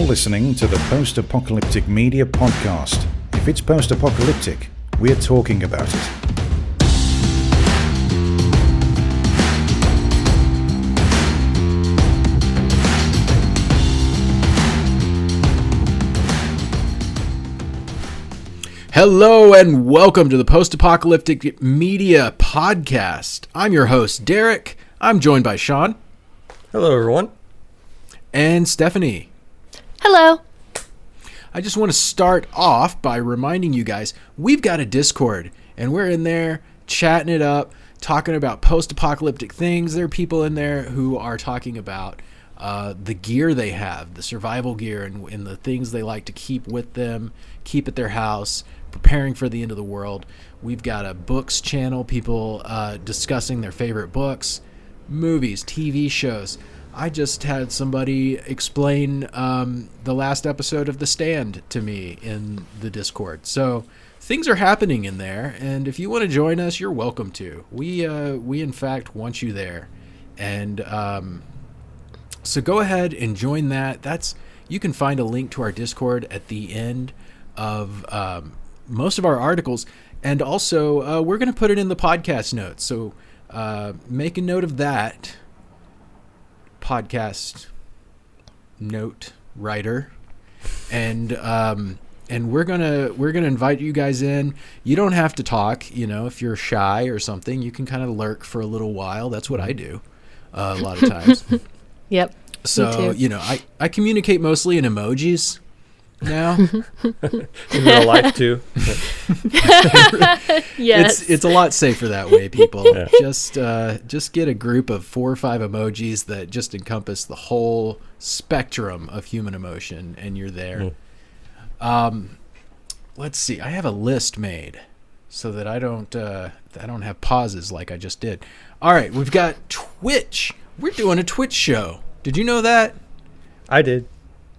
listening to the Post Apocalyptic Media podcast. If it's post-apocalyptic, we're talking about it. Hello and welcome to the Post Apocalyptic Media podcast. I'm your host, Derek. I'm joined by Shawn. Hello, everyone. And Stephanie. Hello. I just want to start off by reminding you guys, we've got a Discord, and we're in there chatting it up, talking about post-apocalyptic things. There are people in there who are talking about the gear they have, the survival gear, and the things they like to keep with them, keep at their house, preparing for the end of the world. We've got a books channel, people discussing their favorite books, movies, TV shows. I just had somebody explain the last episode of The Stand to me in the Discord. So things are happening in there, and if you want to join us, you're welcome to. We in fact want you there, and so go ahead and join that. You can find a link to our Discord at the end of most of our articles, and also we're going to put it in the podcast notes. So make a note of that. Podcast note writer, and we're gonna invite you guys in. You don't have to talk, if you're shy or something. You can kind of lurk for a little while. That's what I do a lot of times. Yep. So I communicate mostly in emojis now. In real life too. Yes. It's a lot safer that way, people. Yeah. Just get a group of 4 or 5 emojis that just encompass the whole spectrum of human emotion, and you're there. Let's see. I have a list made so that I don't have pauses like I just did. All right, we've got Twitch. We're doing a Twitch show. Did you know that? I did.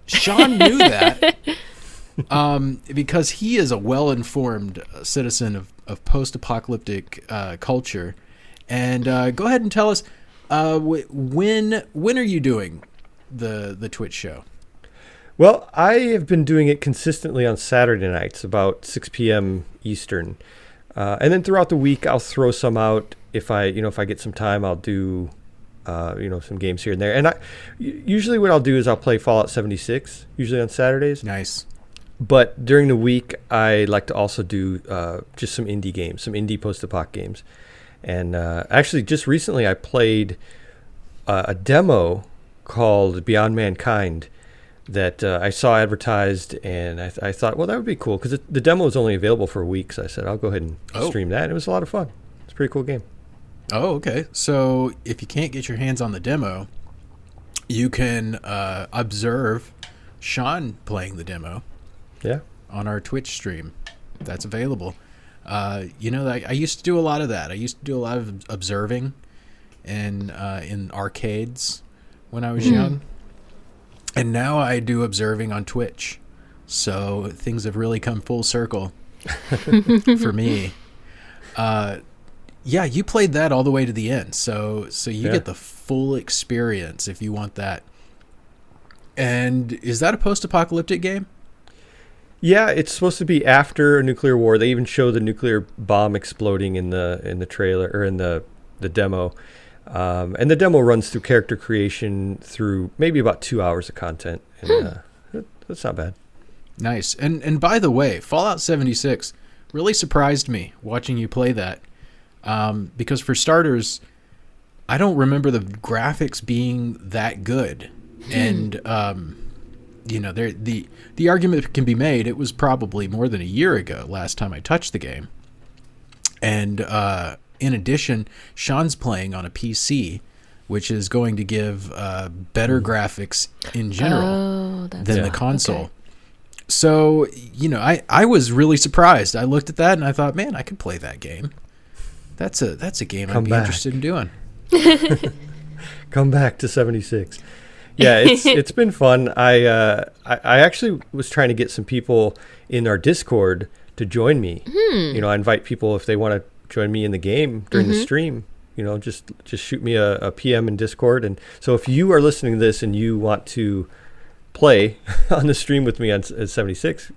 Shawn knew that because he is a well-informed citizen of post-apocalyptic culture. And go ahead and tell us when are you doing the Twitch show? Well, I have been doing it consistently on Saturday nights, about 6 p.m. Eastern, and then throughout the week I'll throw some out. If I get some time, I'll do some games here and there. And usually what I'll do is I'll play Fallout 76, usually on Saturdays. Nice. But during the week, I like to also do just some indie games, some indie post-apoc games. And actually, just recently, I played a demo called Beyond Mankind that I saw advertised, and I thought, well, that would be cool, because the demo was only available for a week, so I said, I'll go ahead and stream that. And it was a lot of fun. It's a pretty cool game. Oh, okay. So if you can't get your hands on the demo, you can observe Shawn playing the demo. Yeah. On our Twitch stream. That's available. I used to do a lot of that. I used to do a lot of observing in arcades when I was young. And now I do observing on Twitch. So things have really come full circle for me. Yeah, you played that all the way to the end, so you get the full experience if you want that. And is that a post-apocalyptic game? Yeah, it's supposed to be after a nuclear war. They even show the nuclear bomb exploding in the trailer, or in the demo. And the demo runs through character creation through maybe about 2 hours of content, and that's not bad. Nice. And by the way, Fallout 76 really surprised me watching you play that. Because for starters, I don't remember the graphics being that good, and the argument can be made. It was probably more than a year ago last time I touched the game, and in addition, Shawn's playing on a PC, which is going to give better graphics in general than the console. Okay. So I was really surprised. I looked at that and I thought, man, I could play that game. That's a game I'd be interested in doing. Come back to 76. Yeah, it's been fun. I actually was trying to get some people in our Discord to join me. I invite people if they want to join me in the game during the stream. Just shoot me a PM in Discord. And so if you are listening to this and you want to play on the stream with me on 76,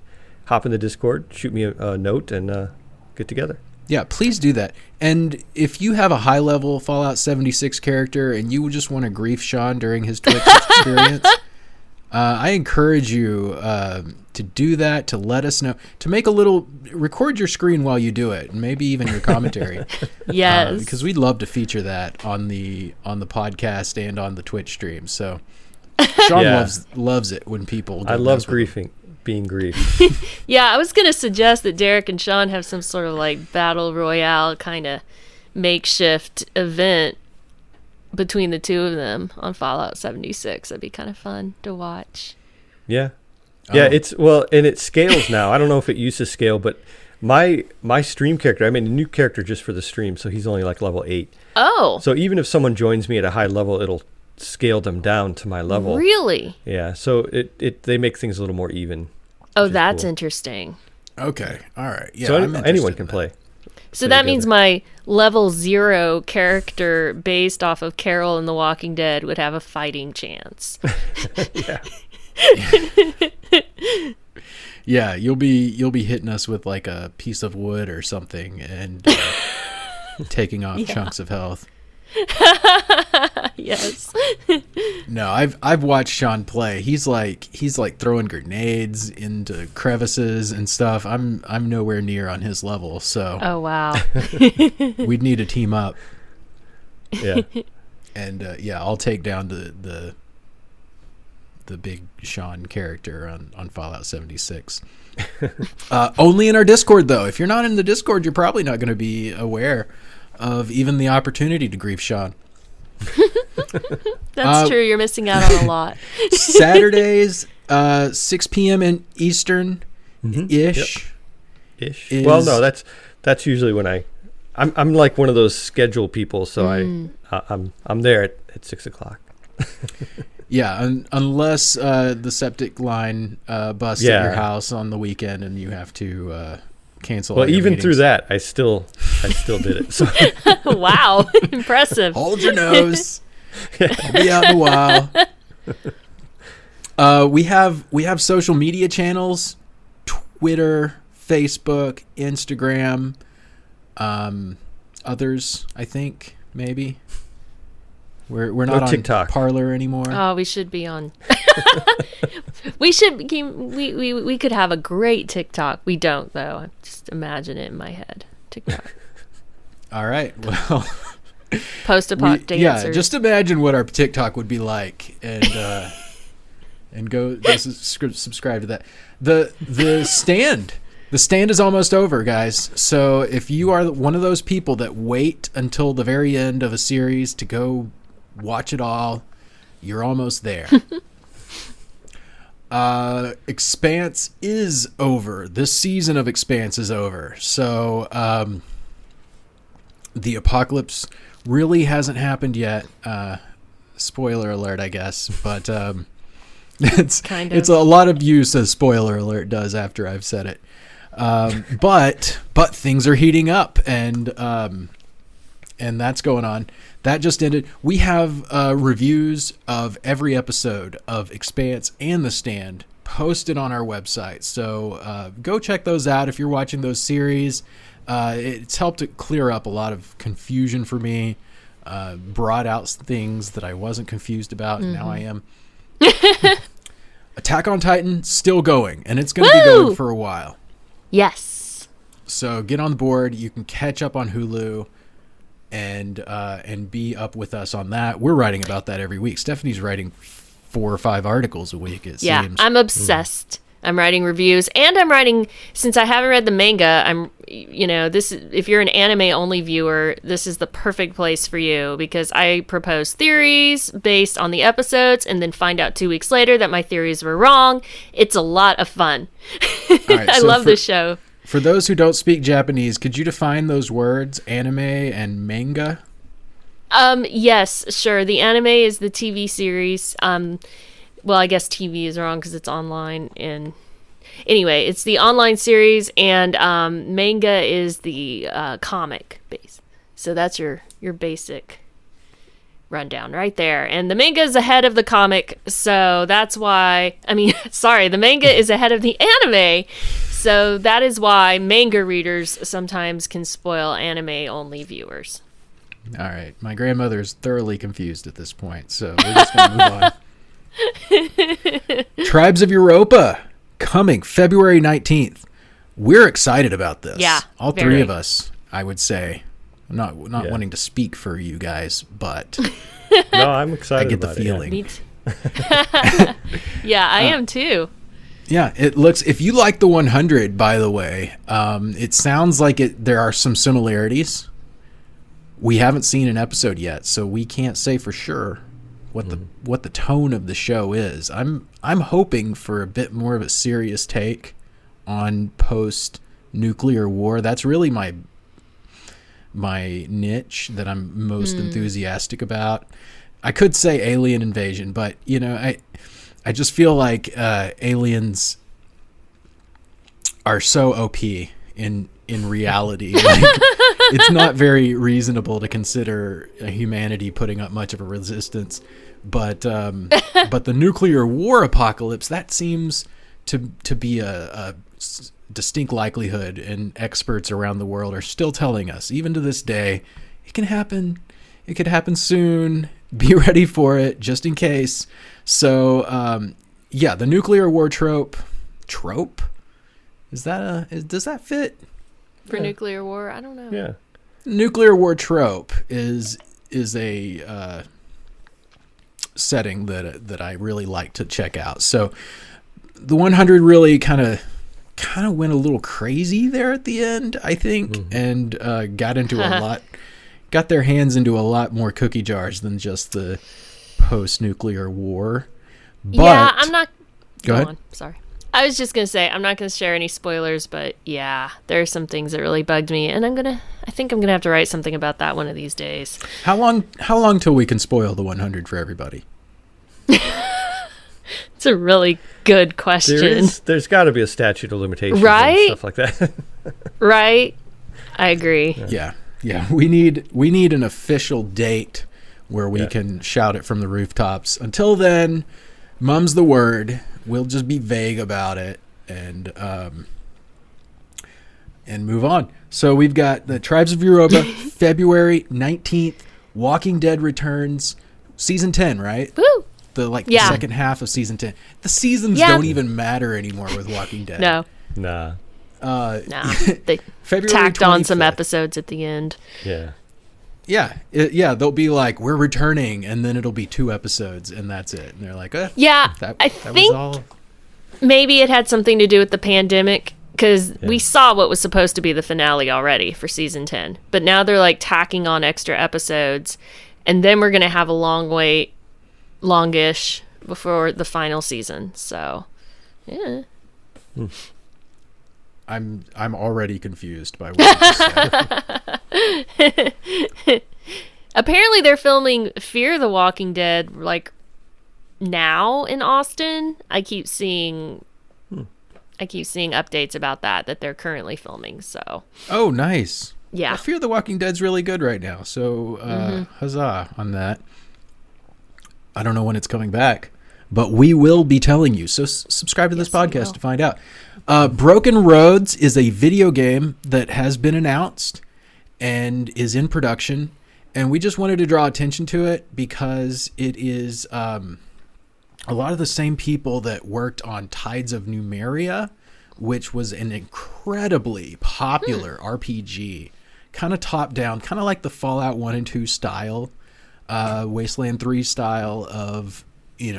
hop in the Discord, shoot me a note, and get together. Yeah, please do that. And if you have a high-level Fallout 76 character and you just want to grief Shawn during his Twitch experience, I encourage you to do that, to let us know, to make record your screen while you do it, and maybe even your commentary. Yes. Because we'd love to feature that on the podcast and on the Twitch stream. So Shawn loves it when people go I love mess with him. being grieved. Yeah, I was going to suggest that Derek and Shawn have some sort of like battle royale kind of makeshift event between the two of them on Fallout 76. That'd be kind of fun to watch. Yeah. Yeah, and it scales now. I don't know if it used to scale, but my stream character, I made a new character just for the stream, so he's only like level 8. Oh. So even if someone joins me at a high level, it'll scale them down to my level. Really? Yeah, so they make things a little more even. Oh, that's cool. interesting. Okay, all right. Yeah, so I'm interested anyone in can that. play. So that means my level 0 character based off of Carol in The Walking Dead would have a fighting chance. Yeah. Yeah, you'll be hitting us with like a piece of wood or something and taking off chunks of health. Yes. No, I've watched Shawn play. He's like throwing grenades into crevices and stuff. I'm nowhere near on his level, so Oh, wow. we'd need to team up. Yeah. And I'll take down the big Shawn character on Fallout 76. Only in our Discord, though. If you're not in the Discord, you're probably not going to be aware of even the opportunity to grief Shawn. That's true. You're missing out on a lot. Saturdays, 6 p.m. in Eastern ish. Ish. Is- Well, no, that's usually when I'm like one of those schedule people, so I'm there at 6 o'clock. Yeah, unless the septic line busts at your house on the weekend and you have to cancel. Well, all your even meetings. through that, I still did it. So Wow. Impressive. Hold your nose. I'll be out in a while. We have social media channels: Twitter, Facebook, Instagram, others. I think maybe we're not on TikTok. Parler anymore. Oh, we should be on. We could have a great TikTok. We don't, though. I just imagine it in my head. TikTok. All right. Well, Post-apoc dancers. yeah. Just imagine what our TikTok would be like, and go subscribe to that. The stand. The stand is almost over, guys. So if you are one of those people that wait until the very end of a series to go watch it all, you're almost there. Expanse is over. This season of Expanse is over. So the apocalypse really hasn't happened yet. Spoiler alert, I guess. But it's a lot of use as spoiler alert does after I've said it. But things are heating up, and that's going on. That just ended. We have reviews of every episode of Expanse and The Stand posted on our website. So go check those out if you're watching those series. It's helped to clear up a lot of confusion for me, brought out things that I wasn't confused about, and now I am. Attack on Titan, still going, and it's going to be going for a while. Yes. So get on the board. You can catch up on Hulu and be up with us on that. We're writing about that every week. Stephanie's writing 4 or 5 articles a week, it seems. I'm obsessed. I'm writing reviews, and I'm writing, since I haven't read the manga, if you're an anime only viewer, this is the perfect place for you, because I propose theories based on the episodes and then find out 2 weeks later that my theories were wrong. It's a lot of fun. Right, I love this show. For those who don't speak Japanese, could you define those words, anime and manga? Yes, sure. The anime is the TV series. Well, I guess TV is wrong because it's online. And anyway, it's the online series, and manga is the comic base. So that's your basic rundown right there. And the manga is ahead of the comic, so that's why, the manga is ahead of the anime, so that is why manga readers sometimes can spoil anime-only viewers. All right. My grandmother's thoroughly confused at this point, so we're just going to move on. Tribes of Europa, coming February 19th. We're excited about this. Yeah, all very. three of us, I would say. I'm not wanting to speak for you guys, but No, I'm excited. I get the about it, feeling. Me too. Yeah, I am too. Yeah, it looks. If you like the 100, by the way, it sounds like there are some similarities. We haven't seen an episode yet, so we can't say for sure what the tone of the show is. I'm hoping for a bit more of a serious take on post-nuclear war. That's really my niche that I'm most enthusiastic about. I could say alien invasion, but I just feel like aliens are so OP in reality. Like, it's not very reasonable to consider humanity putting up much of a resistance. But the nuclear war apocalypse, that seems to be a distinct likelihood, and experts around the world are still telling us, even to this day, it can happen. It could happen soon. Be ready for it, just in case. So, the nuclear war trope. Does that fit? For nuclear war, I don't know. Yeah. Nuclear war trope is a setting that I really like to check out. So, the 100 really kind of went a little crazy there at the end, I think, and got their hands into a lot more cookie jars than just the post-nuclear war. But, yeah, I'm not. Go ahead. On. Sorry. I was just going to say, I'm not going to share any spoilers, but yeah, there are some things that really bugged me, and I think I'm going to have to write something about that one of these days. How long till we can spoil the 100 for everybody? It's a really good question. There's got to be a statute of limitations, right? And stuff like that. Right? I agree. Yeah. We need an official date where we can shout it from the rooftops. Until then, mum's the word. We'll just be vague about it and move on. So we've got the Tribes of Europa, February 19th. Walking Dead returns, season 10, right? Woo! The second half of season 10. The seasons don't even matter anymore with Walking Dead. No. Nah. They February tacked on some 25th. episodes at the end. Yeah. They'll be like, we're returning, and then it'll be 2 episodes, and that's it. And they're like, I that think was all. maybe it had something to do with the pandemic, because we saw what was supposed to be the finale already for season 10. But now they're like tacking on extra episodes, and then we're going to have a long wait, longish, before the final season. So, yeah. I'm already confused by what you said. Apparently they're filming Fear the Walking Dead like now in Austin. I keep seeing updates about that they're currently filming. So Oh, nice. yeah, I Fear the Walking Dead's really good right now. So huzzah on that. I don't know when it's coming back, but we will be telling you. So subscribe to this podcast to find out. Broken Roads is a video game that has been announced and is in production. And we just wanted to draw attention to it because it is a lot of the same people that worked on Tides of Numeria, which was an incredibly popular RPG. Kind of top-down, kind of like the Fallout 1 and 2 style, Wasteland 3 style of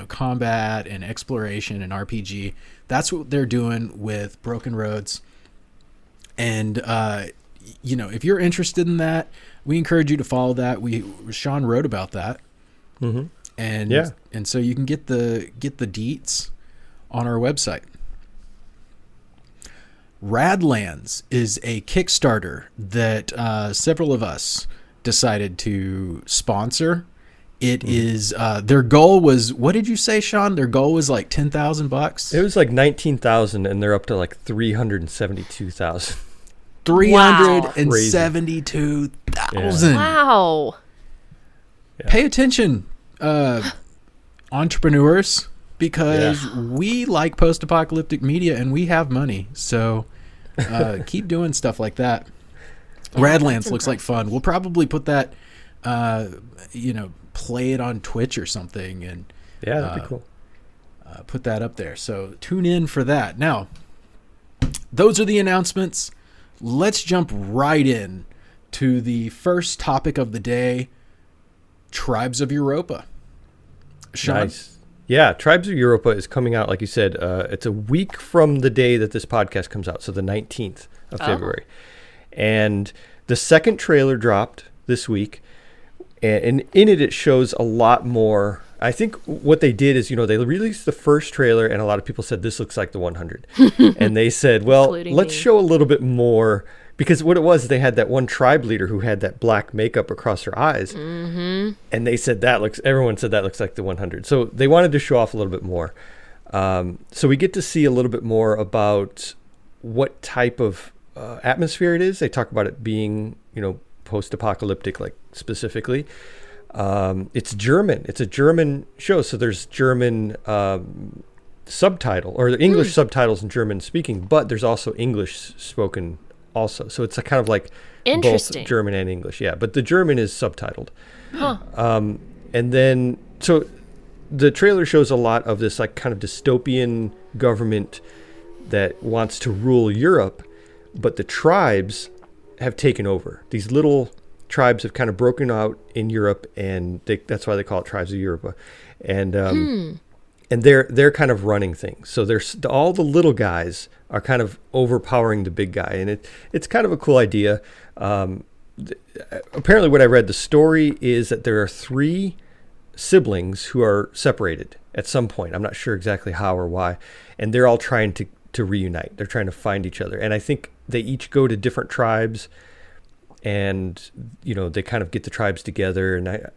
combat and exploration and RPG. That's what they're doing with Broken Roads. And, if you're interested in that, we encourage you to follow that. Shawn wrote about that. Mm-hmm. And so you can get the deets on our website. Radlands is a Kickstarter that several of us decided to sponsor. It is their goal was, what did you say, Shawn? Their goal was like $10,000. It was like 19,000, and they're up to like 372,000. 372,000. Wow. Pay attention, entrepreneurs, because we like post-apocalyptic media and we have money. So keep doing stuff like that. Radlands looks like fun. We'll probably put that, play it on Twitch or something, and that'd be cool. Put that up there. So tune in for that. Now, those are the announcements. Let's jump right in to the first topic of the day, Tribes of Europa. Shawn? Nice. Yeah, Tribes of Europa is coming out, like you said. It's a week from the day that this podcast comes out, so the 19th of February. And the second trailer dropped this week, and in it shows a lot more. I think what they did is, they released the first trailer, and a lot of people said, this looks like the 100. And they said, well, let's show a little bit more, because what it was, they had that one tribe leader who had that black makeup across her eyes. Mm-hmm. And they said, everyone said that looks like the 100. So they wanted to show off a little bit more. So we get to see a little bit more about what type of atmosphere it is. They talk about it being, post-apocalyptic, like specifically. It's German. It's a German show, so there's German subtitle, or the English subtitles in German speaking, but there's also English spoken also. So it's a kind of like both German and English. Yeah, but the German is subtitled. Huh. And then, so the trailer shows a lot of this like kind of dystopian government that wants to rule Europe, but the tribes have taken over. These little tribes have kind of broken out in Europe, and that's why they call it Tribes of Europa. And and they're kind of running things. So there's all the little guys are kind of overpowering the big guy, and it's kind of a cool idea. Apparently, what I read, the story is that there are 3 siblings who are separated at some point. I'm not sure exactly how or why, and they're all trying to reunite. They're trying to find each other, and I think they each go to different tribes, and they kind of get the tribes together. And I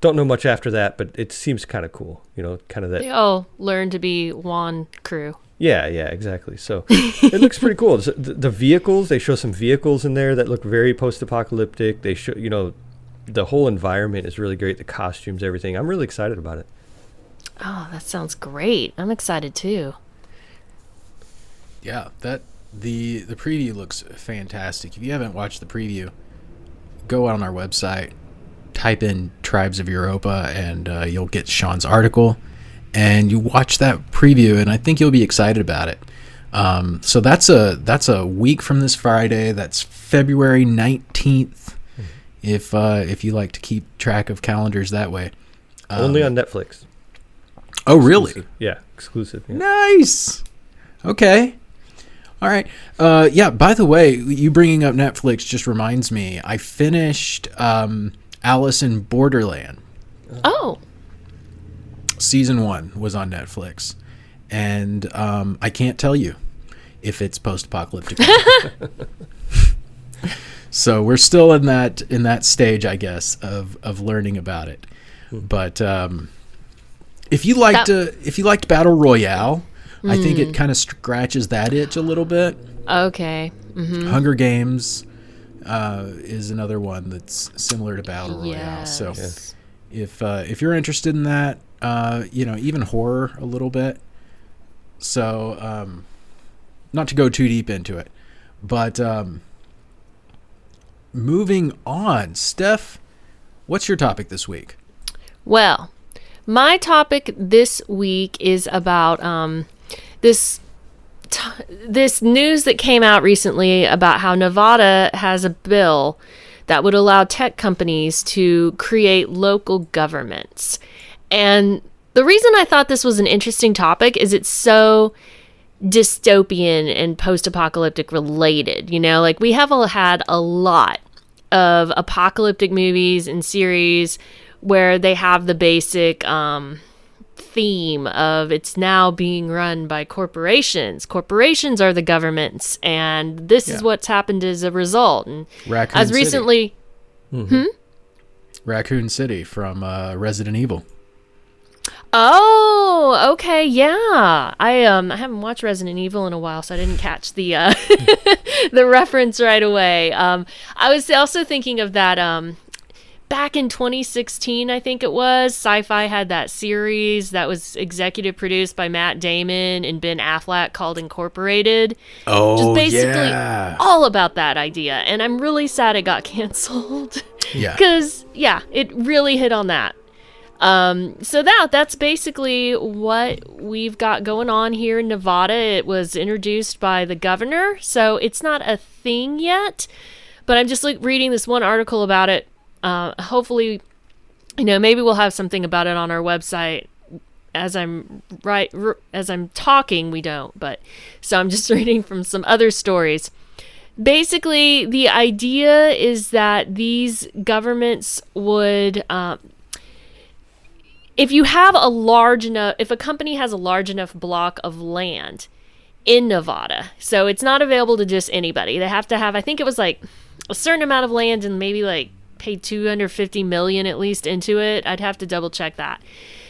don't know much after that, but it seems kind of cool. Kind of that they all learn to be one crew. Yeah, exactly. So it looks pretty cool. The vehicles, they show some vehicles in there that look very post-apocalyptic. They show, the whole environment is really great. The costumes, everything. I'm really excited about it. Oh, that sounds great. I'm excited too. Yeah, the preview looks fantastic. If you haven't watched the preview, go on our website, type in Tribes of Europa, and you'll get Shawn's article. And you watch that preview, and I think you'll be excited about it. So that's a week from this Friday. That's February 19th. If you like to keep track of calendars that way. Only on Netflix. Oh, really? Exclusive. Yeah, exclusive. Yeah. Nice. Okay. All right. By the way, you bringing up Netflix just reminds me, I finished Alice in Borderland. Oh. Season 1 was on Netflix, and I can't tell you if it's post-apocalyptic. So we're still in that stage, I guess, of learning about it. But if you liked Battle Royale, I think it kind of scratches that itch a little bit. Okay. Mm-hmm. Hunger Games is another one that's similar to Battle Royale. Yes. So if you're interested in that, even horror a little bit. So not to go too deep into it, but moving on. Steph, what's your topic this week? Well, my topic this week is about this news that came out recently about how Nevada has a bill that would allow tech companies to create local governments. And the reason I thought this was an interesting topic is it's so dystopian and post-apocalyptic related. Like we have had a lot of apocalyptic movies and series where they have the basic theme of it's now being run by corporations. Corporations are the governments, and this is what's happened as a result. And Raccoon as City. recently, Raccoon City from Resident Evil. Oh, okay, yeah. I haven't watched Resident Evil in a while, so I didn't catch the the reference right away. I was also thinking of that back in 2016, I think it was, Sci-Fi had that series that was executive produced by Matt Damon and Ben Affleck called Incorporated. Oh, Just basically yeah. all about that idea. And I'm really sad it got canceled. Yeah. Because, yeah, it really hit on that. So that's basically what we've got going on here in Nevada. It was introduced by the governor, so it's not a thing yet. But I'm just reading this one article about it. Hopefully, maybe we'll have something about it on our website. As I'm talking, we don't. But so I'm just reading from some other stories. Basically, the idea is that these governments would, if a company has a large enough block of land in Nevada, so it's not available to just anybody. They have to have, I think it was a certain amount of land and maybe pay $250 million at least into it. I'd have to double check that.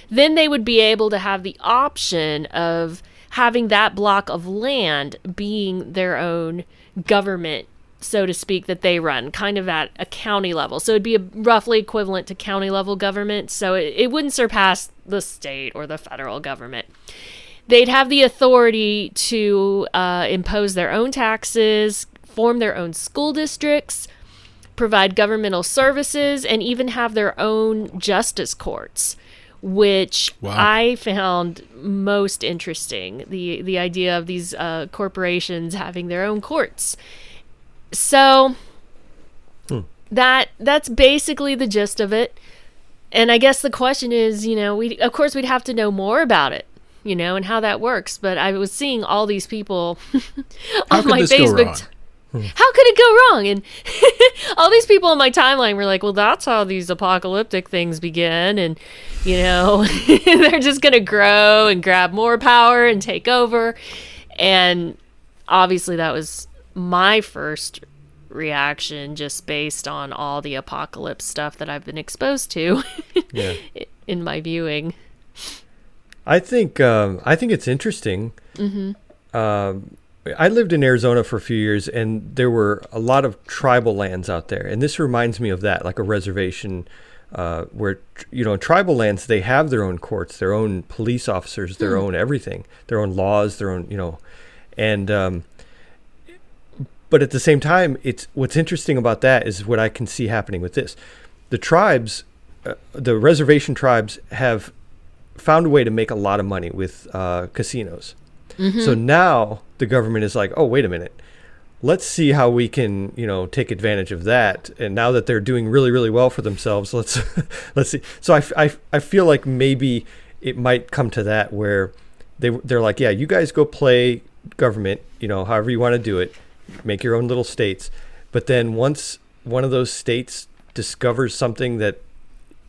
Then they would be able to have the option of having that block of land being their own government, so to speak, that they run, kind of at a county level. So it'd be roughly equivalent to county level government. So it wouldn't surpass the state or the federal government. They'd have the authority to impose their own taxes, form their own school districts, provide governmental services, and even have their own justice courts, which I found most interesting. The idea of these corporations having their own courts. So that's basically the gist of it. And I guess the question is, we'd have to know more about it, and how that works. But I was seeing all these people on my Facebook. How could it go wrong? And all these people on my timeline were like, well, that's how these apocalyptic things begin. And, they're just going to grow and grab more power and take over. And obviously that was my first reaction, just based on all the apocalypse stuff that I've been exposed to in my viewing. I think it's interesting. I lived in Arizona for a few years, and there were a lot of tribal lands out there. And this reminds me of that, like a reservation where, in tribal lands, they have their own courts, their own police officers, their own everything, their own laws, their own, and but at the same time, what's interesting about that is what I can see happening with this. The tribes, the reservation tribes have found a way to make a lot of money with casinos. So now the government is like, oh, wait a minute. Let's see how we can, take advantage of that. And now that they're doing really, really well for themselves, let's see. So I feel like maybe it might come to that where they're like, yeah, you guys go play government, however you want to do it, make your own little states. But then once one of those states discovers something that,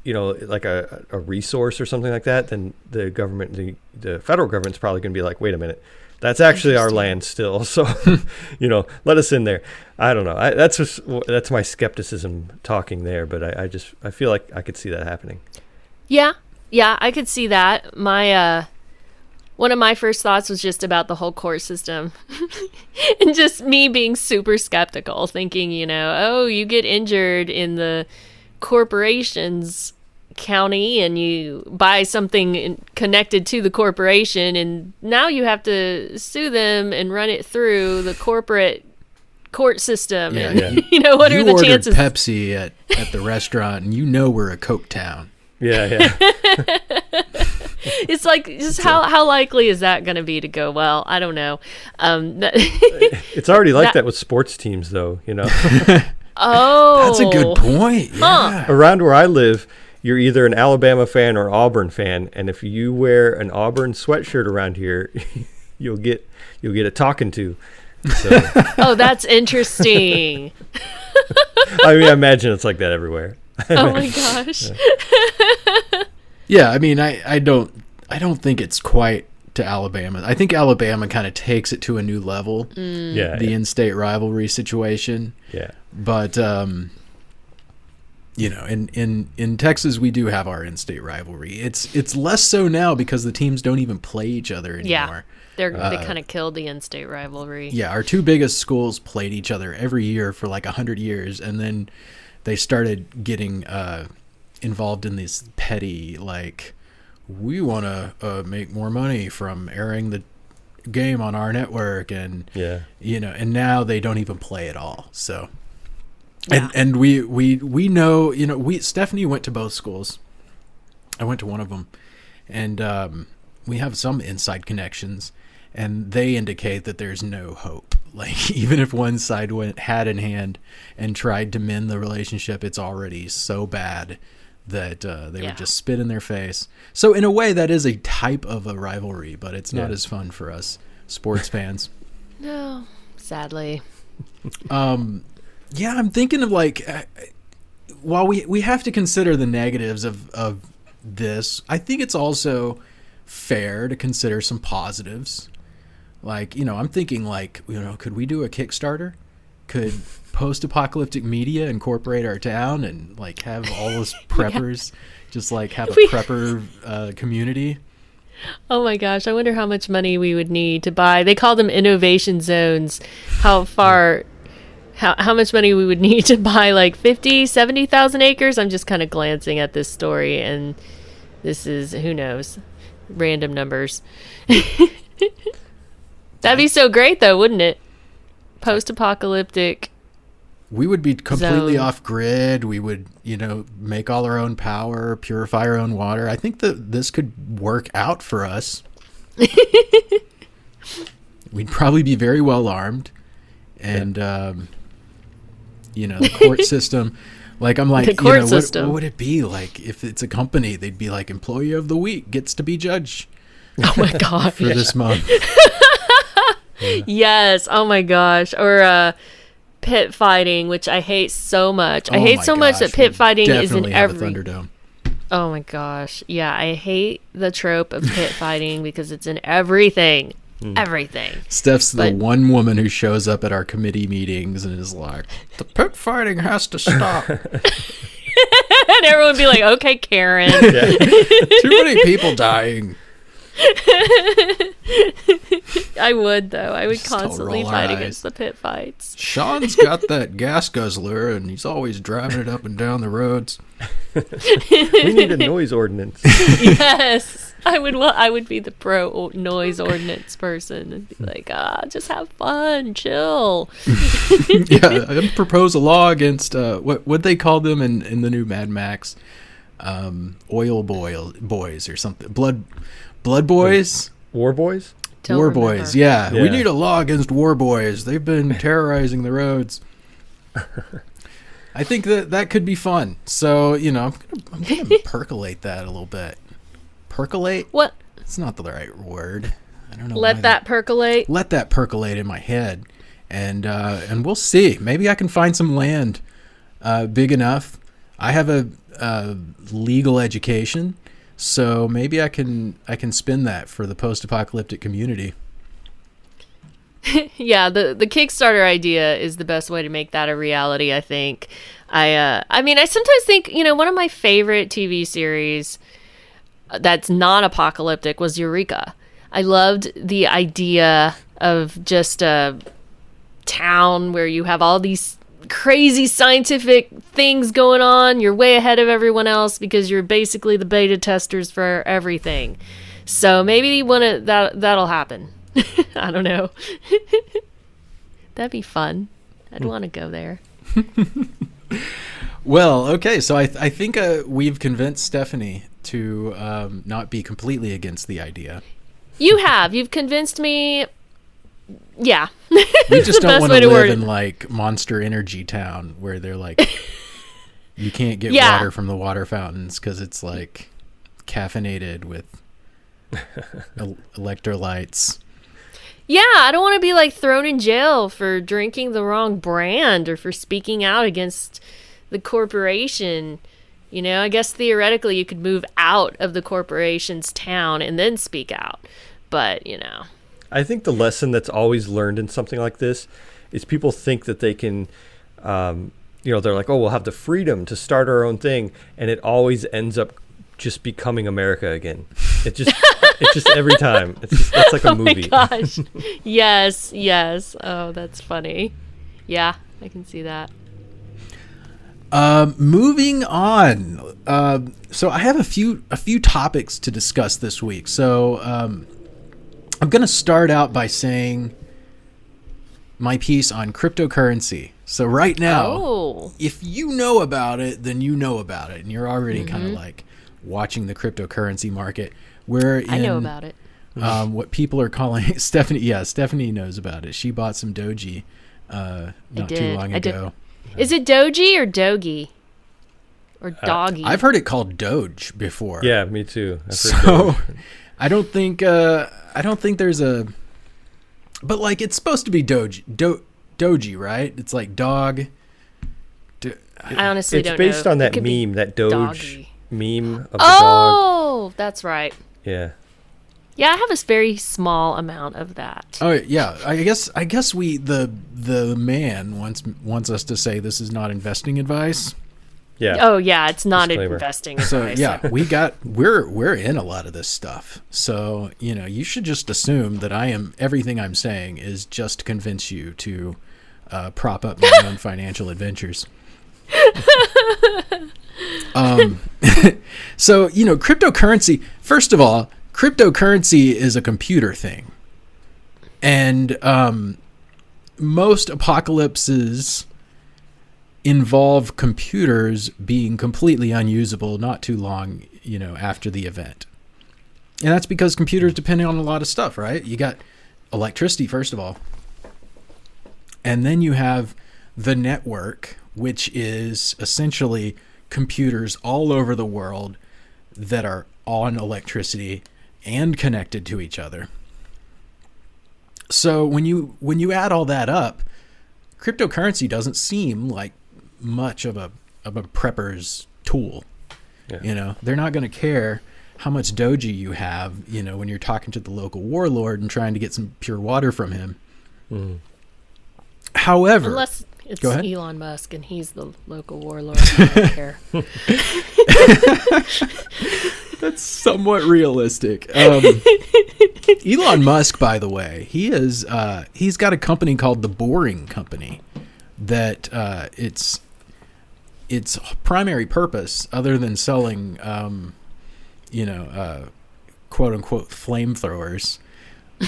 like a resource or something like that, then the government, the federal government's probably going to be like, wait a minute, that's actually our land still. So, let us in there. I don't know. That's my skepticism talking there, but I feel like I could see that happening. Yeah, I could see that. My one of my first thoughts was just about the whole court system and just me being super skeptical, thinking, you get injured in the corporation's county and you buy something connected to the corporation, and now you have to sue them and run it through the corporate court system. Yeah, and what are the chances? You ordered Pepsi at the restaurant, and we're a Coke town. Yeah. It's like, just how likely is that going to be to go well? I don't know. It's already like that with sports teams, though. Oh, that's a good point. Yeah. Around where I live, you're either an Alabama fan or Auburn fan, and if you wear an Auburn sweatshirt around here, you'll get a talking to. So. Oh, that's interesting. I imagine it's like that everywhere. Oh my gosh. Yeah, I don't think it's quite to Alabama. I think Alabama kind of takes it to a new level. Yeah, the in-state rivalry situation. Yeah. But in Texas we do have our in-state rivalry. It's less so now because the teams don't even play each other anymore. Yeah. They kind of killed the in-state rivalry. Yeah, our two biggest schools played each other every year for like 100 years, and then they started getting involved in these petty, like, we want to make more money from airing the game on our network, and and now they don't even play at all. So and we know, Stephanie went to both schools. I went to one of them, and we have some inside connections, and they indicate that there's no hope. Like, even if one side went hat in hand and tried to mend the relationship, it's already so bad that they would just spit in their face. So in a way, that is a type of a rivalry, but it's not as fun for us sports fans. No, sadly. I'm thinking of, like, while we have to consider the negatives of this, I think it's also fair to consider some positives. Like, I'm thinking, like, could we do a Kickstarter? Could Post Apocalyptic Media incorporate our town and, like, have all those preppers just, like, have a prepper community? Oh my gosh, I wonder how much money we would need to buy. They call them innovation zones. How much money we would need to buy, like 50, 70,000 acres? I'm just kind of glancing at this story, and this is, who knows, random numbers. That'd be so great, though, wouldn't it? Post-apocalyptic. We would be completely zone. off grid. We would, make all our own power, purify our own water. I think that this could work out for us. We'd probably be very well armed. And, the court system, like, I'm like, what would it be like if it's a company? They'd be like, employee of the week gets to be judge. Oh my gosh. For this month. Yes. Oh my gosh. Or pit fighting, which I hate so much. I hate so much that pit fighting is in every Thunderdome. Oh my gosh. Yeah, I hate the trope of pit fighting because it's in everything. Everything. Steph's the one woman who shows up at our committee meetings and is like, the pit fighting has to stop. And everyone would be like, okay, Karen. Too many people dying. I would, though. I would Just constantly fight against the pit fights. Shawn's got that gas guzzler, and he's always driving it up and down the roads. We need a noise ordinance. Yes. I would be the pro noise ordinance person and be like, just have fun, chill. Yeah, I propose a law against what they call them in the new Mad Max, oil boys or something. Blood boys? War boys? War boys, yeah. We need a law against war boys. They've been terrorizing the roads. I think that could be fun. So, I'm gonna percolate that a little bit. Percolate? What? It's not the right word. I don't know. Let that percolate. Let that percolate in my head, and we'll see. Maybe I can find some land big enough. I have a legal education, so maybe I can spin that for the post-apocalyptic community. Yeah, the Kickstarter idea is the best way to make that a reality, I think. I sometimes think, one of my favorite TV series that's non-apocalyptic was Eureka. I loved the idea of just a town where you have all these crazy scientific things going on. You're way ahead of everyone else because you're basically the beta testers for everything. So maybe that'll happen. I don't know. That'd be fun. I'd want to go there. Well, okay, so I think we've convinced Stephanie to not be completely against the idea. You've convinced me. Yeah. We just don't want to live in, like, Monster Energy Town where they're like, you can't get water from the water fountains because it's, like, caffeinated with electrolytes. Yeah, I don't want to be, like, thrown in jail for drinking the wrong brand or for speaking out against the corporation. I guess theoretically you could move out of the corporation's town and then speak out. But, I think the lesson that's always learned in something like this is people think that they can, they're like, oh, we'll have the freedom to start our own thing. And it always ends up just becoming America again. It's just every time. It's like a movie. Oh my gosh. Yes. Oh, that's funny. Yeah, I can see that. Moving on. So I have a few topics to discuss this week. So I'm going to start out by saying my piece on cryptocurrency. So right now, if you know about it, then you know about it, and you're already kind of like watching the cryptocurrency market. I know about it. What people are calling Stephanie. Yeah, Stephanie knows about it. She bought some Doji not too long ago. Is it Doji or Dogi? Or Doggy? I've heard it called Doge before. Yeah, me too. So I don't think there's a, but like it's supposed to be Doji, right? It's like dog. I honestly don't know. It's based on that It could be meme, that Doge doggy. meme of the dog. Oh, that's right. Yeah. Yeah, I have a very small amount of that. Oh yeah, I guess the man wants us to say this is not investing advice. Yeah. Oh yeah, it's not Disclaimer. investing So advice. yeah, we're in a lot of this stuff. So you should just assume that everything I'm saying is just to convince you to prop up my own financial adventures. So cryptocurrency. First of all, cryptocurrency is a computer thing, and most apocalypses involve computers being completely unusable not too long after the event. And that's because computers depend on a lot of stuff, right? You got electricity, first of all, and then you have the network, which is essentially computers all over the world that are on electricity and connected to each other. So when you add all that up, cryptocurrency doesn't seem like much of a prepper's tool. Yeah. They're not going to care how much doji you have, when you're talking to the local warlord and trying to get some pure water from him. Mm. However, unless it's go ahead. Elon Musk and he's the local warlord. I don't care. That's somewhat realistic. Elon Musk, by the way, he's got a company called the Boring Company that its primary purpose, other than selling, quote unquote flamethrowers,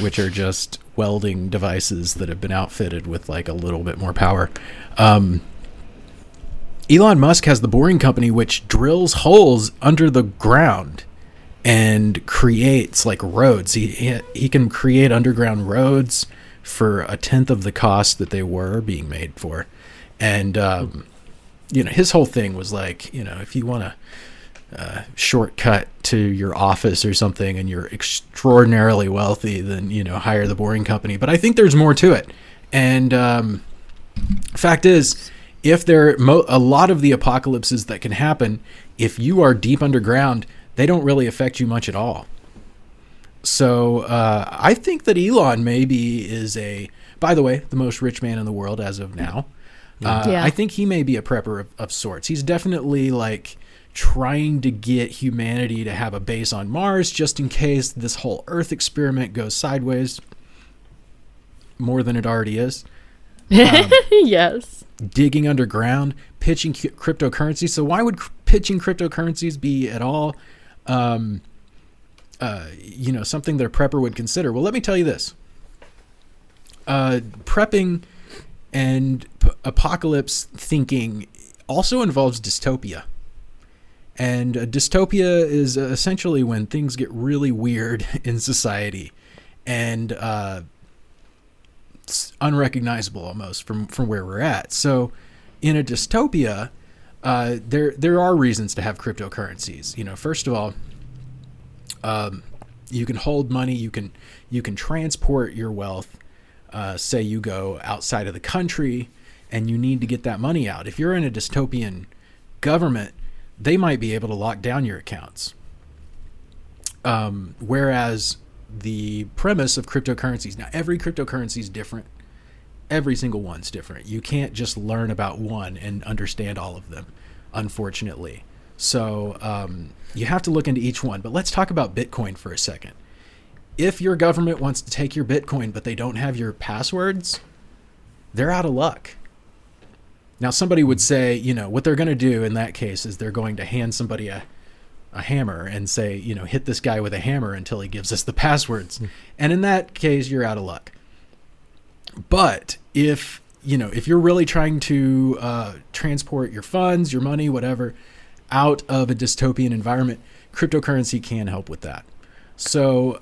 which are just welding devices that have been outfitted with like a little bit more power. Elon Musk has the Boring Company, which drills holes under the ground and creates like roads. He can create underground roads for 1/10 of the cost that they were being made for. And, his whole thing was like, if you want to shortcut to your office or something and you're extraordinarily wealthy, then, hire the Boring Company. But I think there's more to it. And fact is, if a lot of the apocalypses that can happen, if you are deep underground, they don't really affect you much at all. So I think that Elon maybe is by the way, the most rich man in the world as of now. I think he may be a prepper of sorts. He's definitely like trying to get humanity to have a base on Mars just in case this whole Earth experiment goes sideways more than it already is. Yes. Digging underground, pitching cryptocurrency. So why would pitching cryptocurrencies be at all something that a prepper would consider? Well, let me tell you this. Prepping and apocalypse thinking also involves dystopia. And dystopia is essentially when things get really weird in society and it's unrecognizable almost from where we're at. So in a dystopia, there are reasons to have cryptocurrencies. First of all, you can hold money, you can transport your wealth. Say you go outside of the country and you need to get that money out. If you're in a dystopian government, they might be able to lock down your accounts. Whereas the premise of cryptocurrencies, now every cryptocurrency is different. Every single one's different. You can't just learn about one and understand all of them, unfortunately. So you have to look into each one. But let's talk about Bitcoin for a second. If your government wants to take your Bitcoin, but they don't have your passwords, they're out of luck. Now, somebody would say, what they're going to do in that case is they're going to hand somebody a hammer and say, hit this guy with a hammer until he gives us the passwords. And in that case, you're out of luck. But if you're really trying to transport your funds, your money, whatever, out of a dystopian environment, cryptocurrency can help with that. So,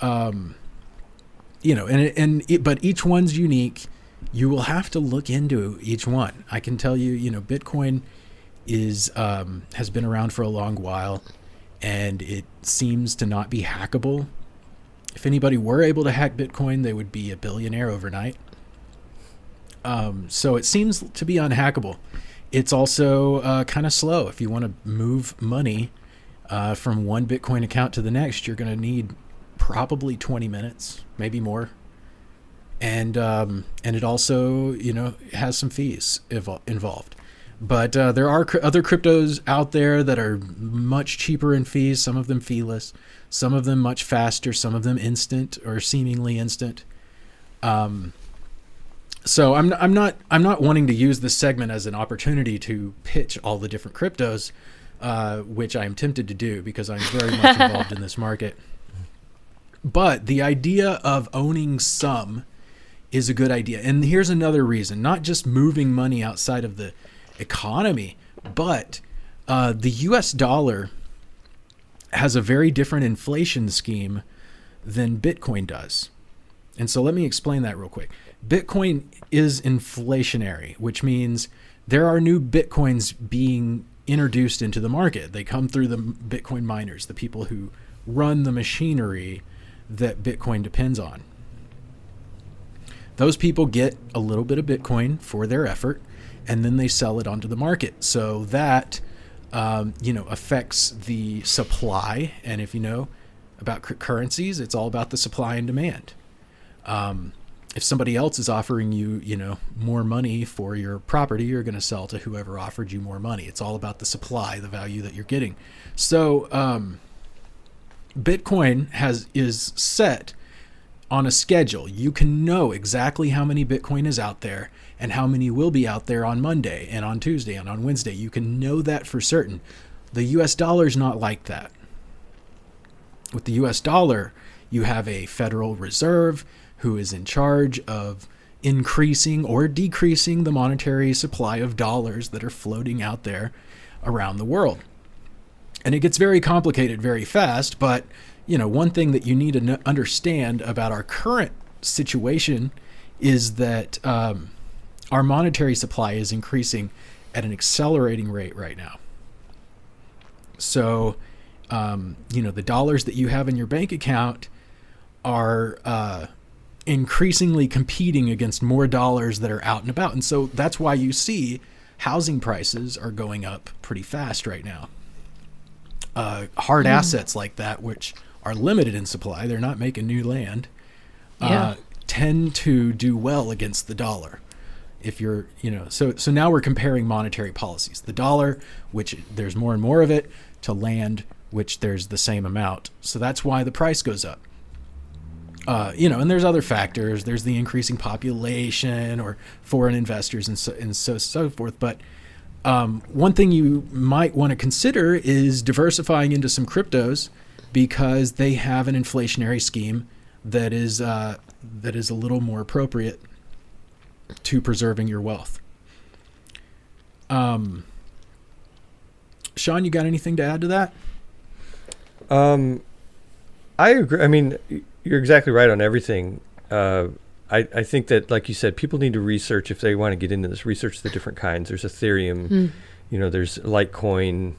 but each one's unique. You will have to look into each one. I can tell you, Bitcoin has been around for a long while, and it seems to not be hackable. If anybody were able to hack Bitcoin, they would be a billionaire overnight. So it seems to be unhackable. It's also kind of slow. If you want to move money from one Bitcoin account to the next, you're going to need probably 20 minutes, maybe more. And it also, has some fees involved. But there are other cryptos out there that are much cheaper in fees. Some of them feeless, some of them much faster, some of them instant or seemingly instant. So I'm not wanting to use this segment as an opportunity to pitch all the different cryptos, which I'm tempted to do because I'm very much involved in this market. But the idea of owning some is a good idea. And here's another reason, not just moving money outside of the economy, but the US dollar has a very different inflation scheme than Bitcoin does. And so let me explain that real quick. Bitcoin is inflationary, which means there are new Bitcoins being introduced into the market. They come through the Bitcoin miners, the people who run the machinery that Bitcoin depends on. Those people get a little bit of Bitcoin for their effort, and then they sell it onto the market. So that, affects the supply. And if you know about currencies, it's all about the supply and demand. If somebody else is offering you, more money for your property, you're going to sell to whoever offered you more money. It's all about the supply, the value that you're getting. So Bitcoin is set on a schedule. You can know exactly how many Bitcoin is out there and how many will be out there on Monday and on Tuesday and on Wednesday. You can know that for certain. The US dollar is not like that. With the US dollar, you have a Federal Reserve who is in charge of increasing or decreasing the monetary supply of dollars that are floating out there around the world. And it gets very complicated very fast, but one thing that you need to understand about our current situation is that our monetary supply is increasing at an accelerating rate right now. So, the dollars that you have in your bank account are increasingly competing against more dollars that are out and about. And so that's why you see housing prices are going up pretty fast right now. Hard assets like that, which are limited in supply, they're not making new land, tend to do well against the dollar. If you're, so now we're comparing monetary policies. The dollar, which there's more and more of it, to land, which there's the same amount. So that's why the price goes up. And there's other factors. There's the increasing population or foreign investors and so forth. But one thing you might want to consider is diversifying into some cryptos because they have an inflationary scheme that is a little more appropriate to preserving your wealth. Shawn, you got anything to add to that? I agree. I mean, you're exactly right on everything. I think that, like you said, people need to research if they want to get into this, research the different kinds. There's Ethereum, there's Litecoin.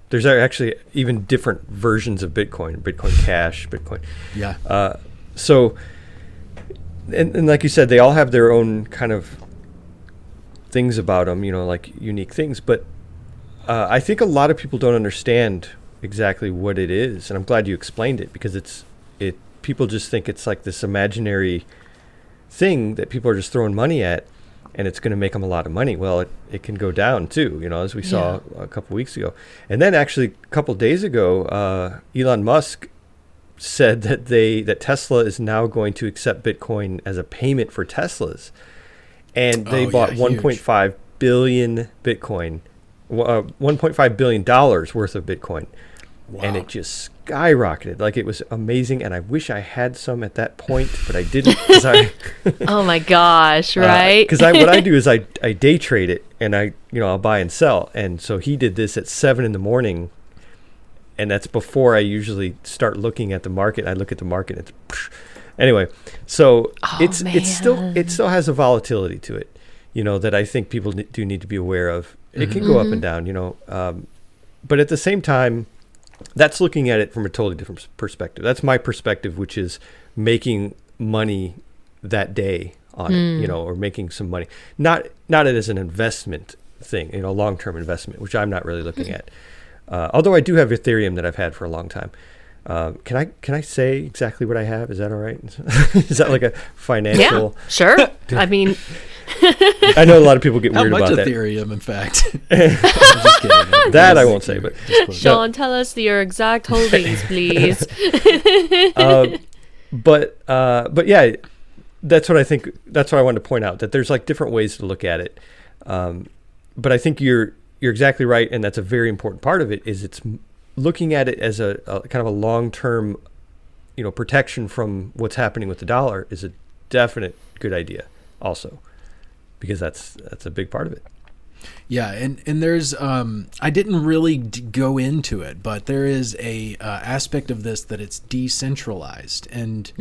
There's actually even different versions of Bitcoin Cash, Bitcoin. Yeah. So, and like you said, they all have their own kind of things about them, like unique things. But I think a lot of people don't understand exactly what it is. And I'm glad you explained it because people just think it's like this imaginary thing that people are just throwing money at and it's going to make them a lot of money. Well, it can go down too, as we saw a couple weeks ago. And then actually a couple days ago, Elon Musk said that Tesla is now going to accept Bitcoin as a payment for Teslas. And they bought $1.5 billion Bitcoin, $1.5 billion worth of Bitcoin. Wow. And it just skyrocketed. Like, it was amazing. And I wish I had some at that point, but I didn't. Oh my gosh, right? Because what I do is I day trade it, and I'll buy and sell. And so he did this at 7 a.m, and that's before I usually start looking at the market. I look at the market, and it's anyway. So it still has a volatility to it, that I think people do need to be aware of. It can go up and down, but at the same time, that's looking at it from a totally different perspective. That's my perspective, which is making money that day on it, or making some money. Not it as an investment thing, long-term investment, which I'm not really looking at. Although I do have Ethereum that I've had for a long time. Can I say exactly what I have? Is that all right? Is that like a financial? Yeah, sure. I mean, I know a lot of people get weird about that. How much Ethereum, in fact? I'm just kidding. That I won't say, but Shawn, tell us your exact holdings, please. But yeah, that's what I think. That's what I wanted to point out, that there's like different ways to look at it. But I think you're exactly right, and that's a very important part of it. Is it's looking at it as a kind of a long-term, protection from what's happening with the dollar is a definite good idea also, because that's a big part of it. Yeah, and there's I didn't really go into it, but there is a aspect of this that it's decentralized, and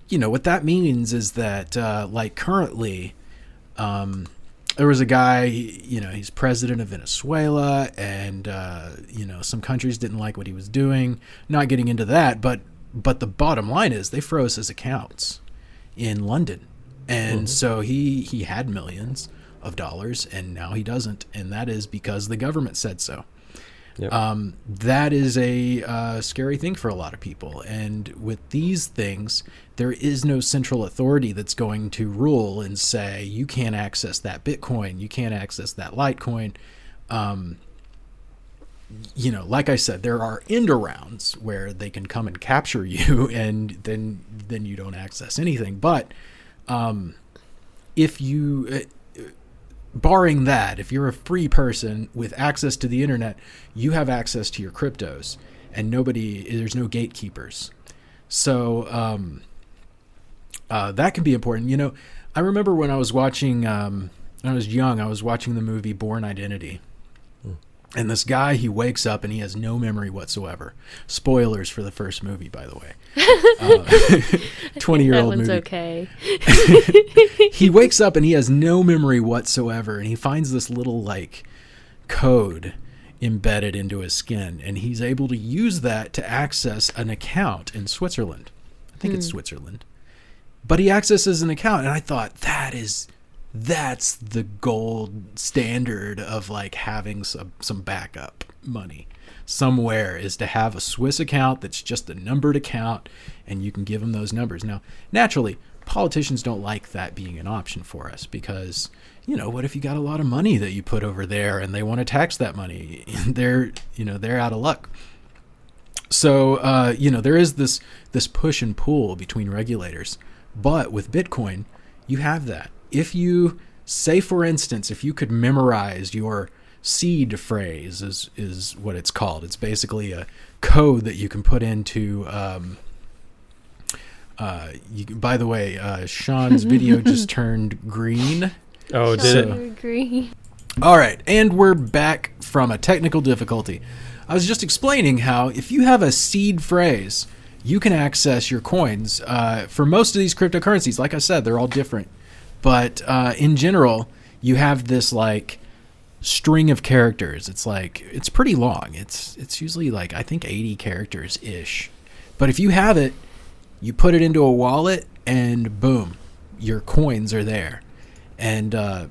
what that means is that like currently, there was a guy, he's president of Venezuela, and some countries didn't like what he was doing. Not getting into that, but the bottom line is they froze his accounts in London, and so he had millions of dollars, and now he doesn't, and that is because the government said so. Yep. That is a scary thing for a lot of people, and with these things, there is no central authority that's going to rule and say you can't access that Bitcoin, you can't access that Litecoin. Like I said, there are end arounds where they can come and capture you, and then you don't access anything. But if you barring that, if you're a free person with access to the internet, you have access to your cryptos, and there's no gatekeepers. So that can be important. I remember when I was watching, when I was young, I was watching the movie Born Identity. And this guy, he wakes up and he has no memory whatsoever. Spoilers for the first movie, by the way. 20-year-old movie. Okay. He wakes up and he has no memory whatsoever, and he finds this little code embedded into his skin, and he's able to use that to access an account in Switzerland. I think it's Switzerland. But he accesses an account, and I thought that's the gold standard of having some backup money somewhere, is to have a Swiss account that's just a numbered account, and you can give them those numbers. Now, naturally, politicians don't like that being an option for us, because what if you got a lot of money that you put over there and they want to tax that money? They're out of luck. So there is this push and pull between regulators, but with Bitcoin, you have that. If you say, for instance, if you could memorize your seed phrase, is what it's called. It's basically a code that you can put into. By the way, Shawn's video just turned green. Oh, did it? Green. All right, and we're back from a technical difficulty. I was just explaining how if you have a seed phrase, you can access your coins. For most of these cryptocurrencies, like I said, they're all different. But in general, you have this string of characters. It's pretty long. It's usually I think 80 characters ish. But if you have it, you put it into a wallet, and boom, your coins are there. And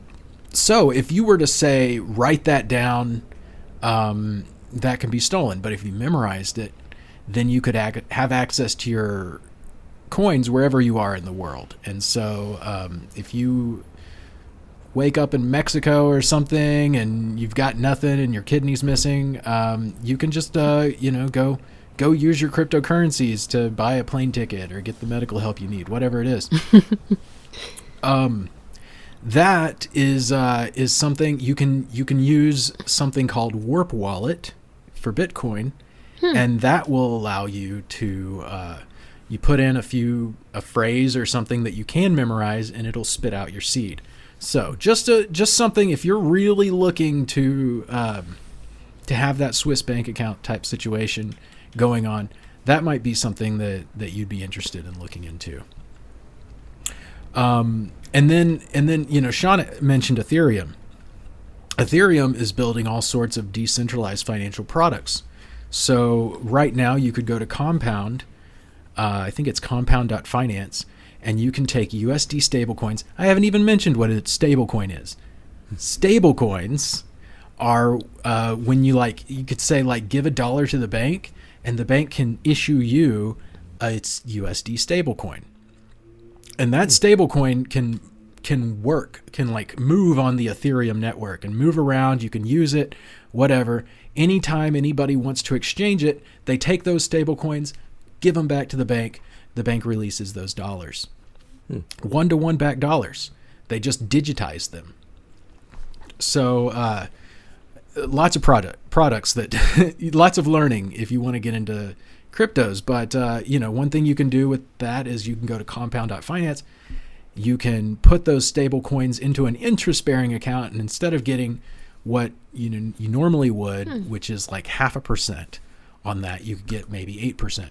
so if you were to say write that down, that can be stolen. But if you memorized it, then you could have access to your coins wherever you are in the world. And so if you wake up in Mexico or something and you've got nothing and your kidney's missing, you can just go use your cryptocurrencies to buy a plane ticket or get the medical help you need, whatever it is. That is something you can use something called Warp Wallet for Bitcoin, and that will allow you to you put in a phrase or something that you can memorize, and it'll spit out your seed. So just something, if you're really looking to have that Swiss bank account type situation going on, that might be something that you'd be interested in looking into. And then Shawn mentioned Ethereum. Ethereum is building all sorts of decentralized financial products. So right now you could go to Compound, I think it's compound.finance, and you can take USD stablecoins. I haven't even mentioned what a stablecoin is. Stablecoins are when you could say give $1 to the bank, and the bank can issue you its USD stablecoin. And that stablecoin can move on the Ethereum network and move around. You can use it, whatever. Anytime anybody wants to exchange it, they take those stablecoins, give them back to the bank. The bank releases those dollars. One-to-one back dollars. They just digitize them. So lots of products that lots of learning if you want to get into cryptos. But one thing you can do with that is you can go to compound.finance. You can put those stable coins into an interest-bearing account, and instead of getting what you normally would, which is 0.5% on that, you could get maybe 8%.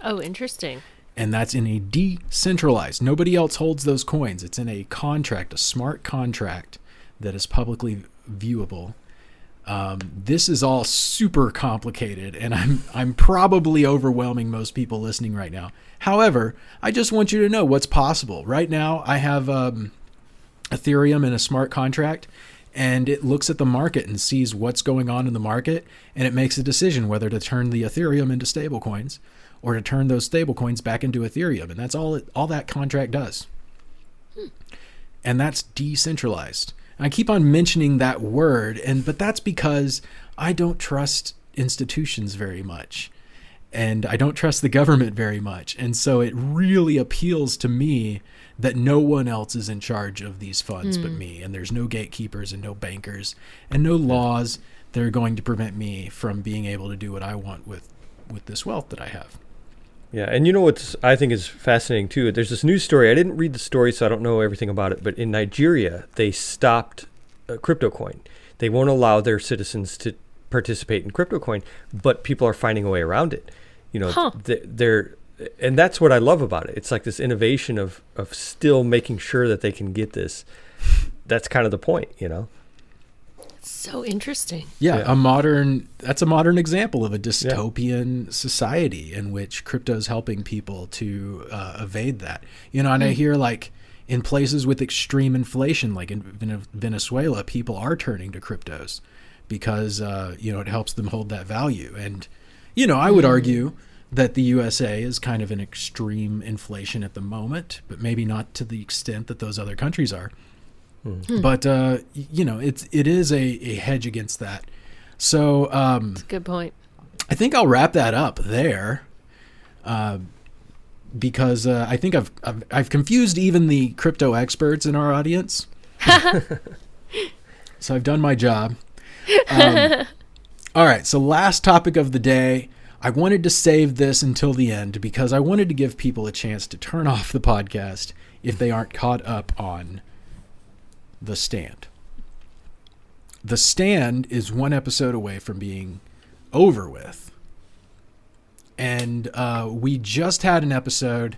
Oh, interesting. And that's in a decentralized. Nobody else holds those coins. It's in a contract, a smart contract that is publicly viewable. This is all super complicated, and I'm probably overwhelming most people listening right now. However, I just want you to know what's possible. Right now, I have Ethereum in a smart contract, and it looks at the market and sees what's going on in the market, and it makes a decision whether to turn the Ethereum into stablecoins or to turn those stablecoins back into Ethereum, and that's all that contract does. And that's decentralized. I keep on mentioning that word, but that's because I don't trust institutions very much, and I don't trust the government very much. And so it really appeals to me that no one else is in charge of these funds but me, and there's no gatekeepers and no bankers and no laws that are going to prevent me from being able to do what I want with this wealth that I have. Yeah, and what I think is fascinating too, there's this news story. I didn't read the story, so I don't know everything about it, but in Nigeria, they stopped crypto coin. They won't allow their citizens to participate in crypto coin, but people are finding a way around it. They're and that's what I love about it. It's like this innovation of still making sure that they can get this. That's kind of the point, So interesting. Yeah, that's a modern example of a dystopian society in which crypto is helping people to evade that. And I hear in places with extreme inflation, like in Venezuela, people are turning to cryptos because it helps them hold that value. And I would argue that the USA is kind of in extreme inflation at the moment, but maybe not to the extent that those other countries are. But it is a hedge against that. So that's a good point. I think I'll wrap that up there, because I think I've confused even the crypto experts in our audience. So I've done my job. All right. So last topic of the day. I wanted to save this until the end because I wanted to give people a chance to turn off the podcast if they aren't caught up on The Stand. The Stand is one episode away from being over with. And we just had an episode,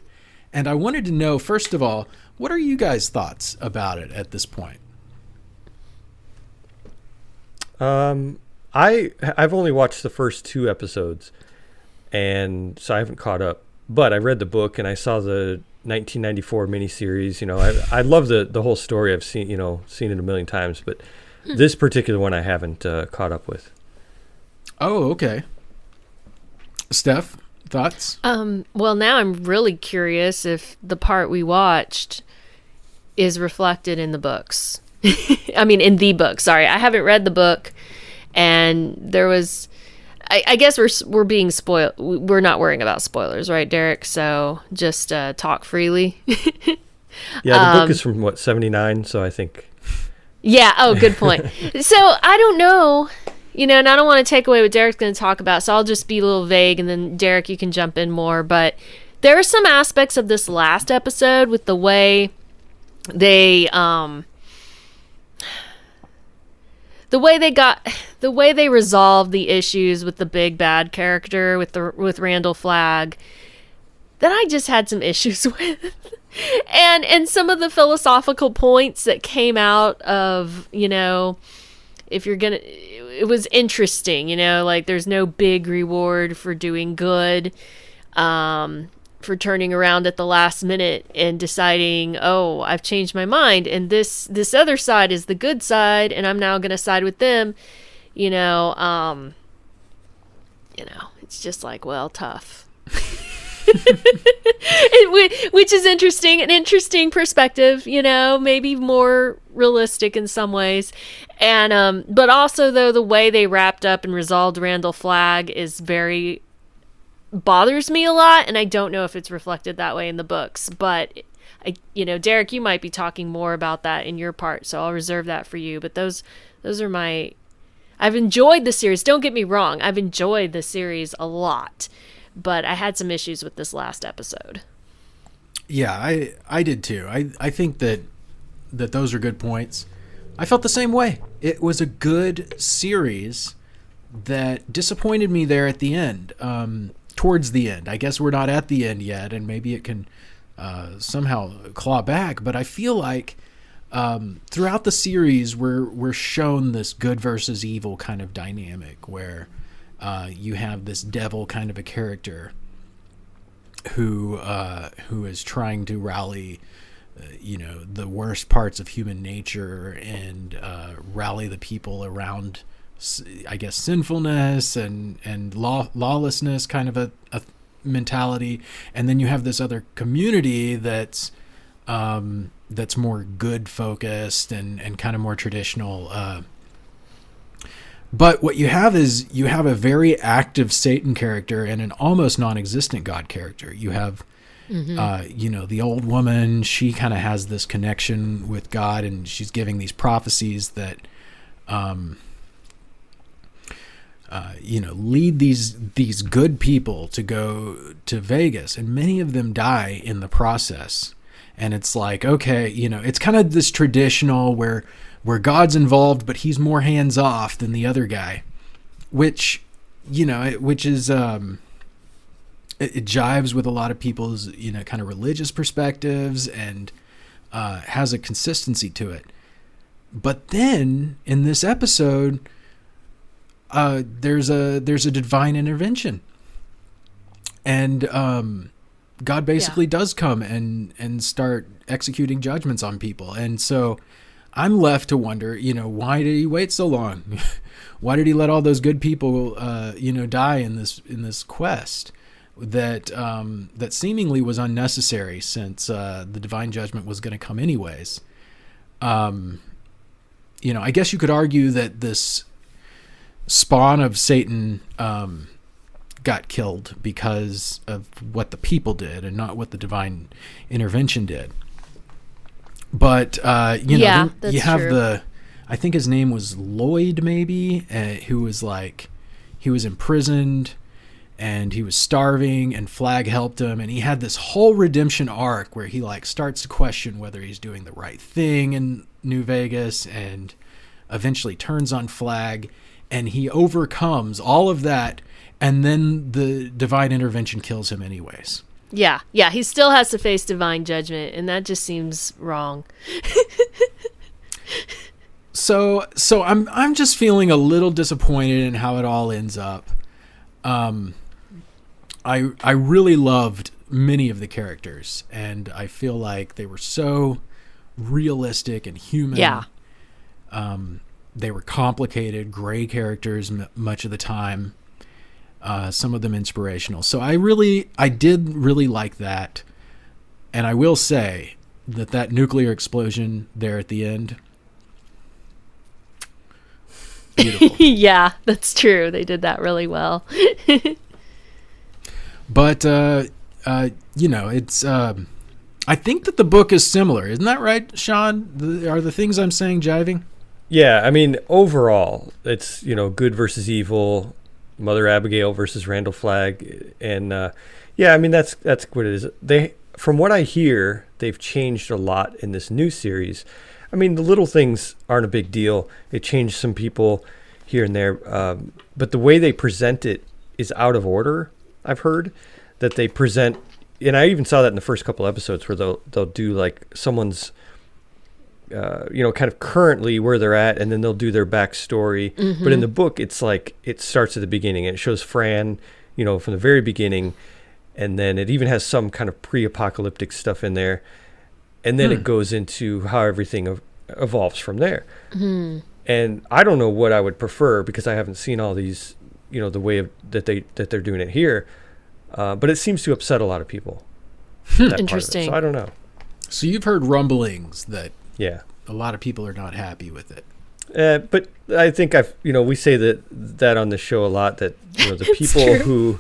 and I wanted to know, first of all, what are you guys' thoughts about it at this point? I've only watched the first 2 episodes, and so I haven't caught up. But I read the book, and I saw the 1994 miniseries. I love the whole story. I've seen it a million times, but this particular one I haven't caught up with. Oh, okay. Steph, thoughts? Well, now I'm really curious if the part we watched is reflected in the books. I mean, in the book. Sorry, I haven't read the book, and there was. I guess we're being spoiled. We're not worrying about spoilers, right, Derek? So just talk freely. Yeah, the book is from, what, 79? So I think... Yeah, oh, good point. So I don't know, and I don't want to take away what Derek's going to talk about, so I'll just be a little vague, and then, Derek, you can jump in more. But there are some aspects of this last episode with the way they... the way they resolved the issues with the big bad character with Randall Flagg, that I just had some issues with. And some of the philosophical points that came out of, if you're gonna, it was interesting, like there's no big reward for doing good, for turning around at the last minute and deciding, oh, I've changed my mind, and this other side is the good side, and I'm now gonna side with them. It's just like, well, tough. Which is interesting, an interesting perspective, maybe more realistic in some ways. And but also, though, the way they wrapped up and resolved Randall Flagg bothers me a lot, and I don't know if it's reflected that way in the books. But Derek, you might be talking more about that in your part, so I'll reserve that for you. But those are my... I've enjoyed the series. Don't get me wrong, I've enjoyed the series a lot. But I had some issues with this last episode. Yeah, I did too. I think that those are good points. I felt the same way. It was a good series that disappointed me there at the end, towards the end. I guess we're not at the end yet, and maybe it can somehow claw back. But I feel like throughout the series, we're shown this good versus evil kind of dynamic where... you have this devil kind of a character who is trying to rally, the worst parts of human nature and rally the people around, I guess, sinfulness and lawlessness kind of a mentality. And then you have this other community that's more good focused and kind of more traditional. But what you have is you have a very active Satan character and an almost non-existent God character. You have, the old woman, she kind of has this connection with God, and she's giving these prophecies that, lead these good people to go to Vegas, and many of them die in the process. And it's like, okay, it's kind of this traditional where God's involved, but he's more hands off than the other guy, which is, it jives with a lot of people's, kind of religious perspectives and, has a consistency to it. But then in this episode, there's a divine intervention, and, God basically does come and start executing judgments on people. And so I'm left to wonder, why did he wait so long? Why did he let all those good people, die in this quest that seemingly was unnecessary, since the divine judgment was going to come anyways? I guess you could argue that this spawn of Satan got killed because of what the people did and not what the divine intervention did. But, you have true. I think his name was Lloyd, maybe, who was he was imprisoned and he was starving, and Flagg helped him. And he had this whole redemption arc where he starts to question whether he's doing the right thing in New Vegas, and eventually turns on Flagg, and he overcomes all of that. And then the divine intervention kills him anyways. Yeah, he still has to face divine judgment, and that just seems wrong. So I'm just feeling a little disappointed in how it all ends up. I really loved many of the characters, and I feel like they were so realistic and human. Yeah. They were complicated, gray characters much of the time. Some of them inspirational. So I did really like that. And I will say that nuclear explosion there at the end, beautiful. Yeah, that's true. They did that really well. But, it's, I think that the book is similar. Isn't that right, Shawn? Are the things I'm saying jiving? Yeah, I mean, overall, it's, good versus evil, Mother Abigail versus Randall Flagg, and yeah, I mean that's what it is. From what I hear, they've changed a lot in this new series. I mean, the little things aren't a big deal. They changed some people here and there, but the way they present it is out of order. I've heard that they present, and I even saw that in the first couple episodes where they'll do like someone's, kind of currently where they're at, and then they'll do their backstory. Mm-hmm. But in the book, it's like it starts at the beginning, and it shows Fran, from the very beginning, and then it even has some kind of pre-apocalyptic stuff in there, and then it goes into how everything evolves from there. Mm-hmm. And I don't know what I would prefer because I haven't seen all these, the way that they're doing it here, but it seems to upset a lot of people. Interesting. So I don't know. So you've heard rumblings that. Yeah, a lot of people are not happy with it. But I think we say that on the show a lot, that the people true. who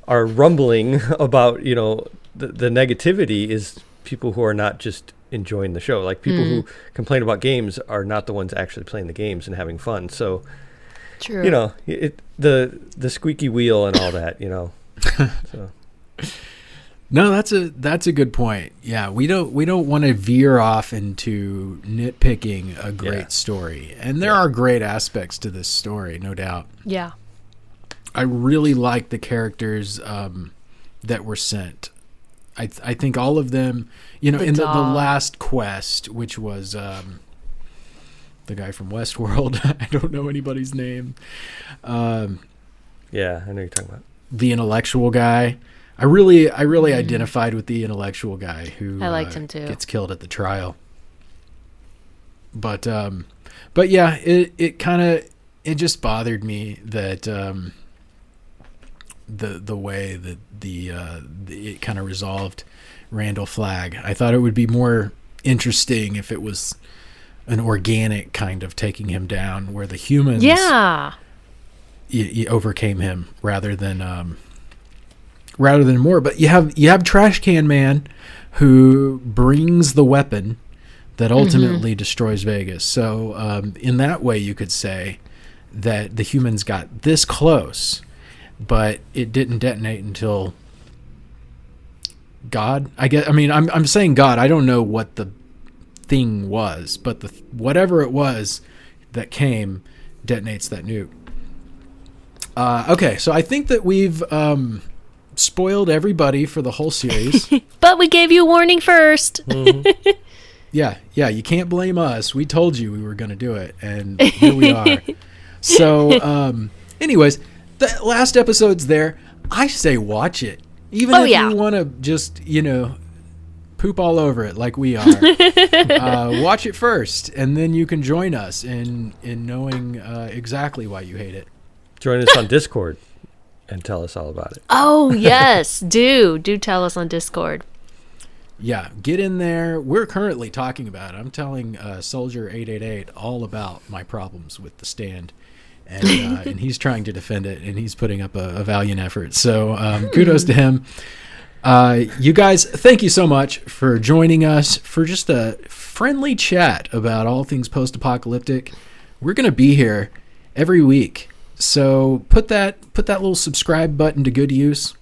are rumbling about the negativity is people who are not just enjoying the show. Like people who complain about games are not the ones actually playing the games and having fun. So true. The squeaky wheel and all that. So. No, that's a good point. Yeah, we don't want to veer off into nitpicking a great story, and there are great aspects to this story, no doubt. Yeah, I really like the characters that were sent. I think all of them, in the last quest, which was the guy from Westworld. I don't know anybody's name. Yeah, I know what you're talking about. The intellectual guy. I really identified with the intellectual guy who I liked him too. Gets killed at the trial. But yeah, it just bothered me that the way that it kind of resolved Randall Flagg. I thought it would be more interesting if it was an organic kind of taking him down, where the humans overcame him rather than more. But you have Trash Can Man, who brings the weapon that ultimately destroys Vegas. So in that way, you could say that the humans got this close, but it didn't detonate until God. I'm saying God. I don't know what the thing was, but whatever it was that came detonates that nuke. Okay, so I think that we've spoiled everybody for the whole series. But we gave you a warning first. Mm-hmm. Yeah, you can't blame us. We told you we were going to do it, and here we are. So, anyways, the last episode's there. I say watch it. Even if you want to just, poop all over it like we are. Watch it first, and then you can join us in knowing exactly why you hate it. Join us on Discord and tell us all about it. Oh, yes. Do tell us on Discord. Yeah, get in there. We're currently talking about it. I'm telling Soldier 888 all about my problems with the stand. And he's trying to defend it, and he's putting up a valiant effort. So kudos to him. You guys, thank you so much for joining us for just a friendly chat about all things post-apocalyptic. We're going to be here every week. So put that little subscribe button to good use.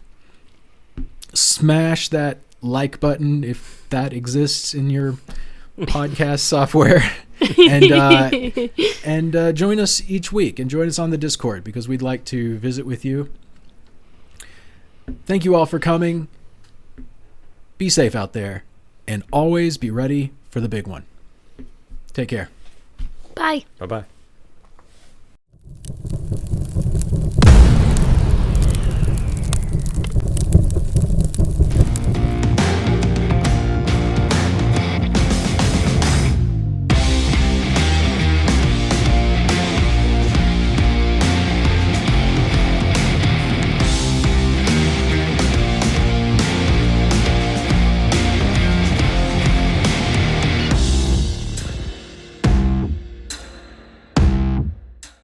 Smash that like button if that exists in your podcast software. And join us each week, and join us on the Discord, because we'd like to visit with you. Thank you all for coming. Be safe out there, and always be ready for the big one. Take care. Bye. Bye-bye.